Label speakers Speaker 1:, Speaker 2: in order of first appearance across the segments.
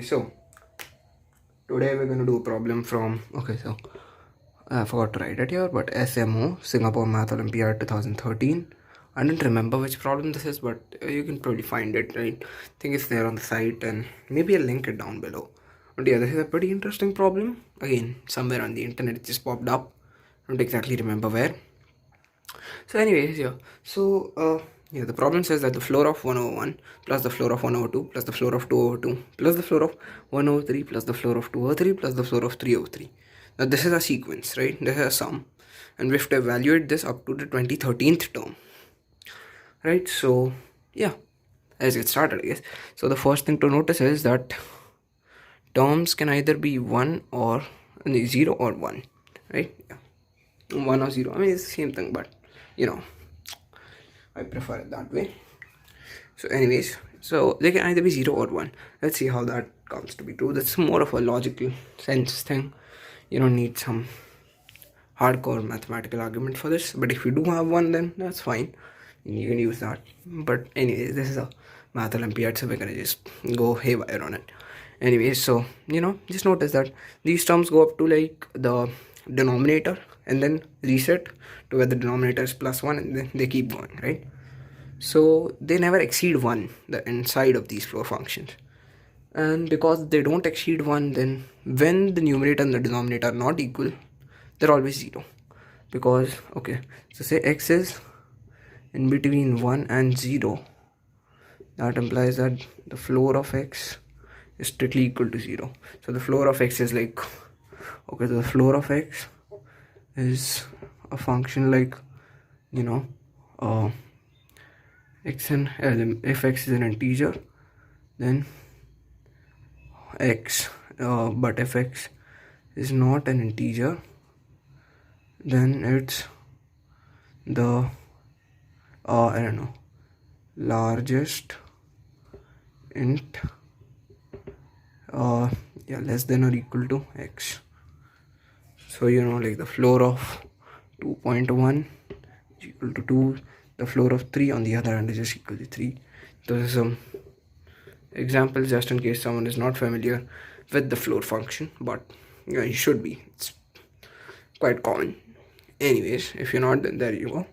Speaker 1: So today we're going to do a problem from I forgot to write it here, but SMO, Singapore Math Olympiad 2013. I didn't remember which problem this is, but you can probably find it, right? I think it's there on the site, and maybe I'll link it down below. But yeah, this is a pretty interesting problem. Again, somewhere on the internet it just popped up. I don't exactly remember where. So anyways, the problem says that the floor of 1 over 1 plus the floor of 1 over 2 plus the floor of 2 over 2 plus the floor of 1 over 3 plus the floor of 2 over 3 plus the floor of 3 over 3. Now this is a sequence, right? This is a sum, and we have to evaluate this up to the 2013th term, right? So yeah, let's get started, I guess. So the first thing to notice is that terms can either be 1 or 0 or 1, right? Yeah. 1 or 0, I mean it's the same thing, but I prefer it that way. So anyways, so they can either be 0 or 1. Let's see how that comes to be true. That's more of a logical sense thing. You don't need some hardcore mathematical argument for this, but if you do have one, then that's fine, you can use that. But anyways, this is a math olympiad, so we're gonna just go haywire on it. Anyways, so just notice that these terms go up to like the denominator and then reset to where the denominator is +1, and then they keep going, right? So they never exceed 1, the inside of these floor functions. And because they don't exceed 1, then when the numerator and the denominator are not equal, they're always 0. Because so say x is in between 1 and 0, that implies that the floor of x is strictly equal to 0. So the floor of x is like, so the floor of x is a function like x and if x is an integer, then x, but if x is not an integer, then it's the largest int less than or equal to x. So like the floor of 2.1 is equal to 2, the floor of 3 on the other hand is just equal to 3. Those are some examples just in case someone is not familiar with the floor function, but you should be. It's quite common. Anyways, if you're not, then there you go,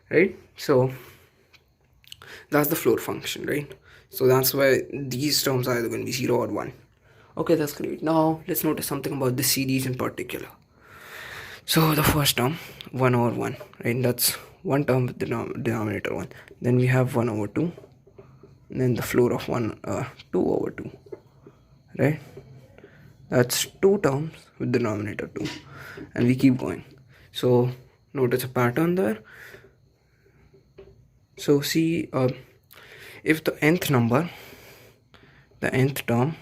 Speaker 1: right? So that's the floor function, right? So that's why these terms are either going to be 0 or 1. Okay, that's great. Now let's notice something about the series in particular. So the first term, 1 over 1, right? That's one term with the denominator 1. Then we have 1 over 2, and then the floor of 2 over 2, right? That's 2 terms with the denominator 2, and we keep going. So notice a pattern there. So see, if the nth term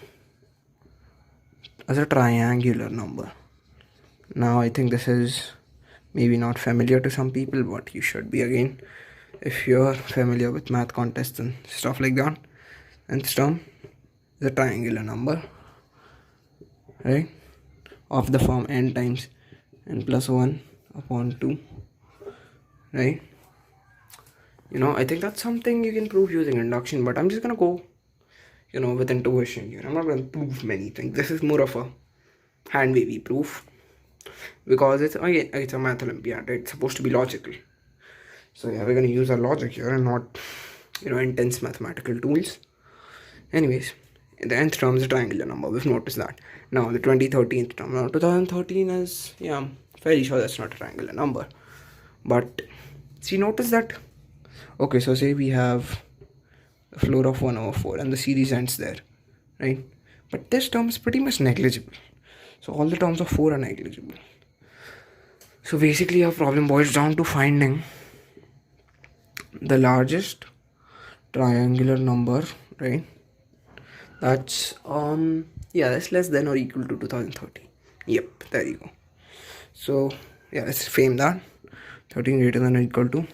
Speaker 1: is a triangular number. Now I think this is maybe not familiar to some people, but you should be again if you're familiar with math contests and stuff like that. Nth term is a triangular number, right, of the form n times n plus 1 upon 2, right? I think that's something you can prove using induction, but I'm just gonna go with intuition here. I'm not gonna prove many things. This is more of a hand wavy proof, because it's a math olympiad. It's supposed to be logical. So yeah, we're gonna use our logic here and not intense mathematical tools. Anyways, the nth term is a triangular number. We've noticed that. Now the 2013th term. Now 2013 is, I'm fairly sure that's not a triangular number. But see, notice that. Okay, so say we have the floor of 1 over 4 and the series ends there, right? But this term is pretty much negligible. So all the terms of 4 are negligible. So basically our problem boils down to finding the largest triangular number, right? That's that's less than or equal to 2013. Yep, there you go. So yeah, let's frame that. 13 greater than or equal to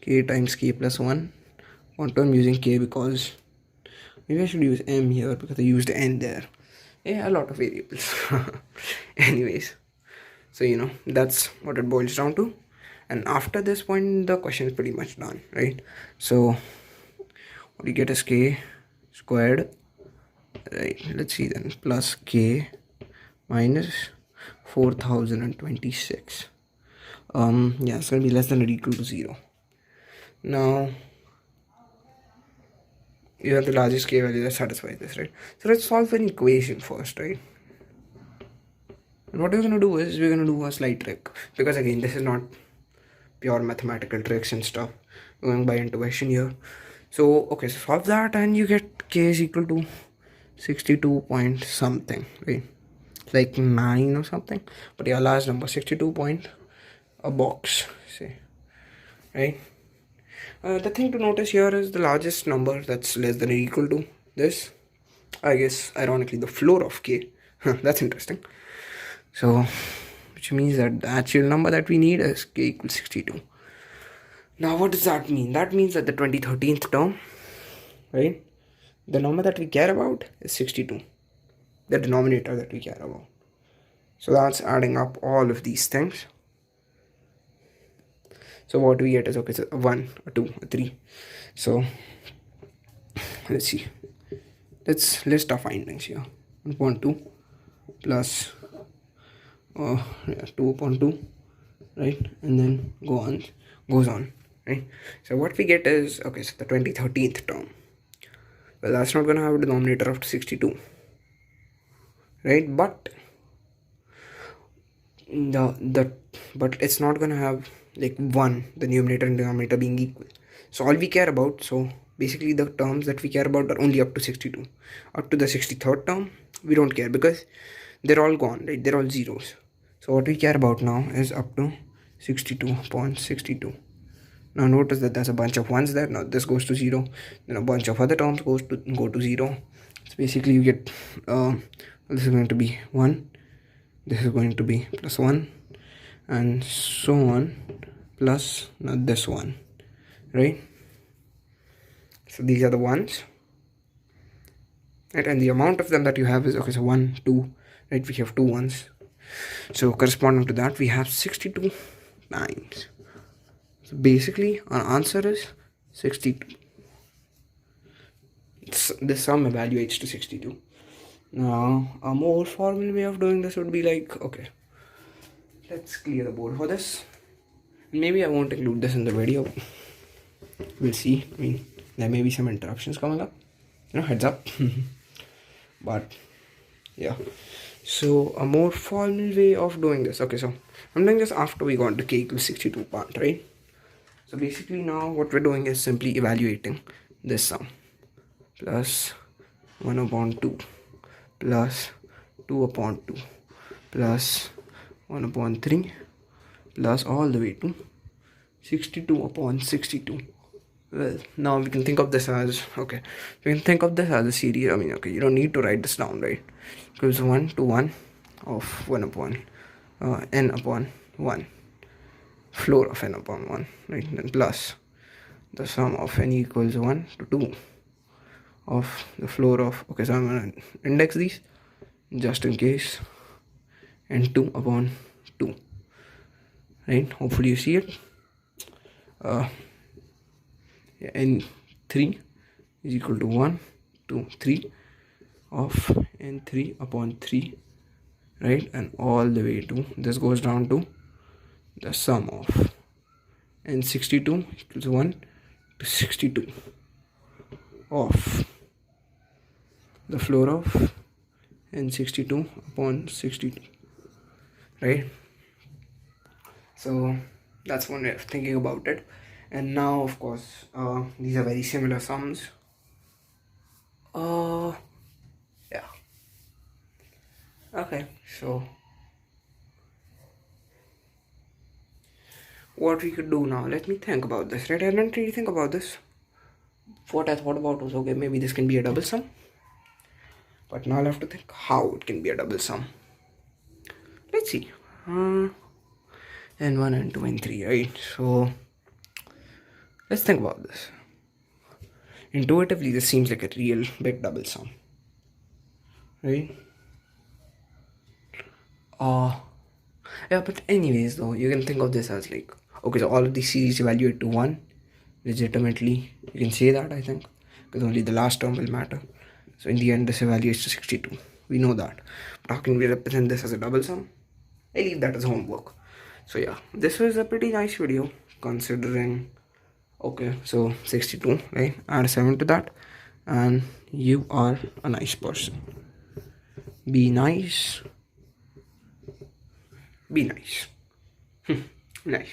Speaker 1: k times k plus 1. I'm using k because maybe I should use m here because I used n there. Yeah, a lot of variables. Anyways, so that's what it boils down to. And after this point, the question is pretty much done, right? So what you get is k squared Right, let's see then. Plus k minus 4026. Yeah, it's gonna be less than or equal to 0. Now you have the largest k value that satisfies this, right? So let's solve an equation first, right? And what we're gonna do is we're gonna do a slight trick, because again this is not pure mathematical tricks and stuff. We're going by intuition here. So okay, so solve that and you get k is equal to 62 point something, right? Like 9 or something, but yeah, large number, 62 point a box, say, right? The thing to notice here is the largest number that's less than or equal to this, I guess ironically the floor of k. That's interesting. So which means that the actual number that we need is k equals 62. Now what does that mean? That means that the 2013th term, right, the number that we care about is 62, the denominator that we care about. So that's adding up all of these things. So what we get is, okay, so a 1, a 2, a 3. So let's see, let's list our findings here. 1.2 plus 2 upon 2, right, and then goes on, right? So what we get is, okay, so the 2013th term, well, that's not going to have a denominator of 62, right? But but it's not going to have like 1, the numerator and denominator being equal. So all we care about, so basically the terms that we care about are only up to 62. Up to the 63rd term we don't care, because they're all gone, right? They're all zeros. So what we care about now is up to 62.62. Now notice that there's a bunch of ones there. Now this goes to 0, then a bunch of other terms go to 0. So basically you get this is going to be 1, this is going to be plus 1, and so on, plus now this one, right? So these are the ones, right? And the amount of them that you have is, okay, so 1, 2, right? We have 2 ones, so corresponding to that we have 62 nines. So basically our answer is 62. The sum evaluates to 62. Now a more formal way of doing this would be like, okay, let's clear the board for this. Maybe I won't include this in the video, we'll see. I mean, there may be some interruptions coming up, heads up. But yeah, so a more formal way of doing this, okay, so I'm doing this after we got the k equals 62 part, right? So basically now what we're doing is simply evaluating this sum, plus 1 upon 2 plus 2 upon 2 plus 1 upon 3 plus all the way to 62 upon 62. Well, now we can think of this as, okay, we can think of this as a series. I mean, okay, you don't need to write this down, right? Equals 1 to 1 of 1 upon n upon 1, floor of n upon 1, right? Then plus the sum of n equals 1 to 2 of the floor of, okay, so I'm going to index these just in case, and 2 upon 2, right? Hopefully you see it. n3 is equal to 1 to 3 of n3 upon 3, right? And all the way to, this goes down to the sum of n62 equals 1 to 62 of the floor of n62 upon 62, right? So that's one way of thinking about it. And now of course these are very similar sums. Yeah, okay, so what we could do now, let me think about this, right? I didn't really think about this. What I thought about was, okay, maybe this can be a double sum, but now I'll have to think how it can be a double sum. Let's see, n1, n2, n3, right? So let's think about this. Intuitively this seems like a real big double sum, right? Yeah, but anyways though, you can think of this as like, okay, so all of these series evaluate to 1 legitimately, you can say that, I think, because only the last term will matter. So in the end, this evaluates to 62. We know that. But how can we represent this as a double sum? I leave that as homework. So yeah, this was a pretty nice video considering. Okay, so 62, right? Add 7 to that, and you are a nice person. Be nice. Be nice. Nice.